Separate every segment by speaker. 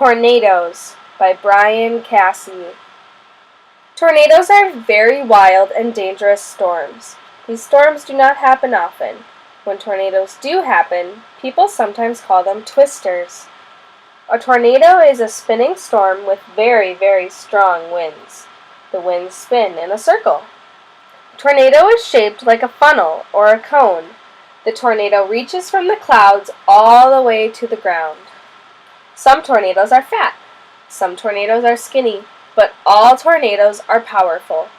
Speaker 1: Tornadoes by Brian Cassie. Tornadoes are very wild and dangerous storms. These storms do not happen often. When tornadoes do happen, people sometimes call them twisters. A tornado is a spinning storm with very, very strong winds. The winds spin in a circle. A tornado is shaped like a funnel or a cone. The tornado reaches from the clouds all the way to the ground. Some tornadoes are fat. Some tornadoes are skinny, but all tornadoes are powerful.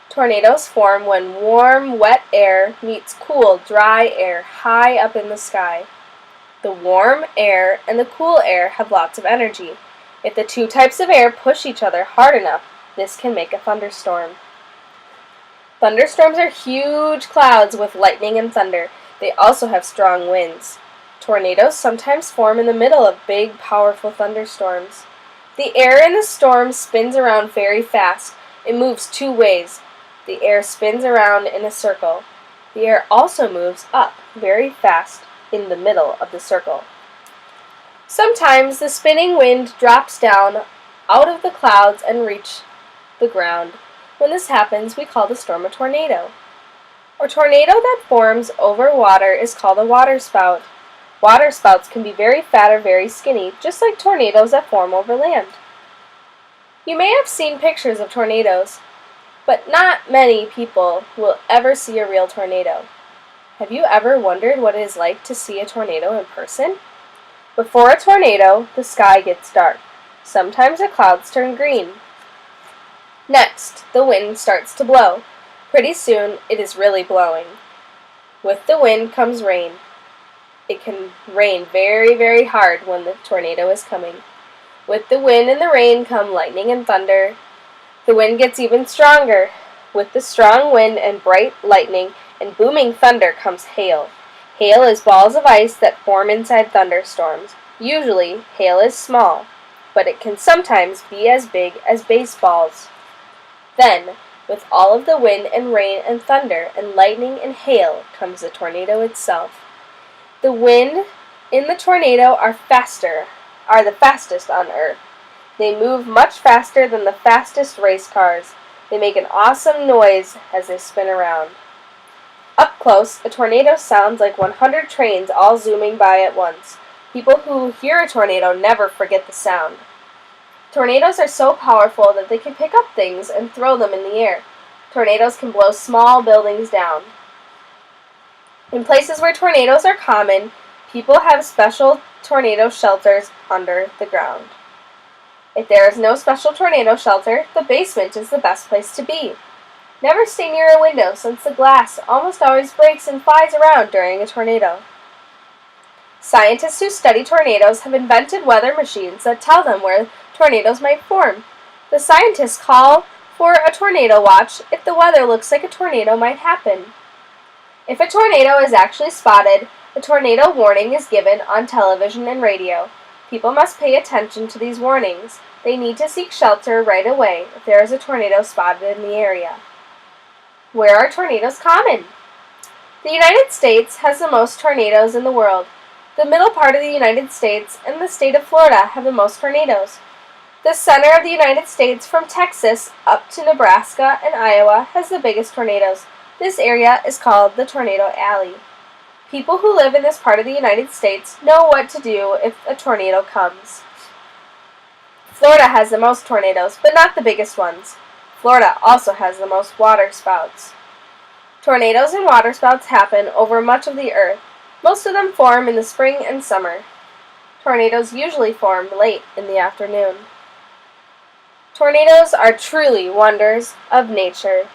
Speaker 1: Tornadoes form when warm, wet air meets cool, dry air high up in the sky. The warm air and the cool air have lots of energy. If the two types of air push each other hard enough, this can make a thunderstorm. Thunderstorms are huge clouds with lightning and thunder. They also have strong winds. Tornadoes sometimes form in the middle of big, powerful thunderstorms. The air in the storm spins around very fast. It moves two ways. The air spins around in a circle. The air also moves up very fast in the middle of the circle. Sometimes the spinning wind drops down out of the clouds and reaches the ground. When this happens, we call the storm a tornado. A tornado that forms over water is called a waterspout. Waterspouts can be very fat or very skinny, just like tornadoes that form over land. You may have seen pictures of tornadoes, but not many people will ever see a real tornado. Have you ever wondered what it is like to see a tornado in person? Before a tornado, the sky gets dark. Sometimes the clouds turn green. Next, the wind starts to blow. Pretty soon, it is really blowing. With the wind comes rain. It can rain very, very hard when the tornado is coming. With the wind and the rain come lightning and thunder. The wind gets even stronger. With the strong wind and bright lightning and booming thunder comes hail. Hail is balls of ice that form inside thunderstorms. Usually, hail is small, but it can sometimes be as big as baseballs. Then, with all of the wind and rain and thunder and lightning and hail comes the tornado itself. The wind in the tornado are the fastest on Earth. They move much faster than the fastest race cars. They make an awesome noise as they spin around. Up close, a tornado sounds like 100 trains all zooming by at once. People who hear a tornado never forget the sound. Tornadoes are so powerful that they can pick up things and throw them in the air. Tornadoes can blow small buildings down. In places where tornadoes are common, people have special tornado shelters under the ground. If there is no special tornado shelter, the basement is the best place to be. Never stay near a window since the glass almost always breaks and flies around during a tornado. Scientists who study tornadoes have invented weather machines that tell them where tornadoes might form. The scientists call for a tornado watch if the weather looks like a tornado might happen. If a tornado is actually spotted, a tornado warning is given on television and radio. People must pay attention to these warnings. They need to seek shelter right away if there is a tornado spotted in the area. Where are tornadoes common? The United States has the most tornadoes in the world. The middle part of the United States and the state of Florida have the most tornadoes. The center of the United States from Texas up to Nebraska and Iowa has the biggest tornadoes. This area is called the Tornado Alley. People who live in this part of the United States know what to do if a tornado comes. Florida has the most tornadoes, but not the biggest ones. Florida also has the most waterspouts. Tornadoes and waterspouts happen over much of the earth. Most of them form in the spring and summer. Tornadoes usually form late in the afternoon. Tornadoes are truly wonders of nature.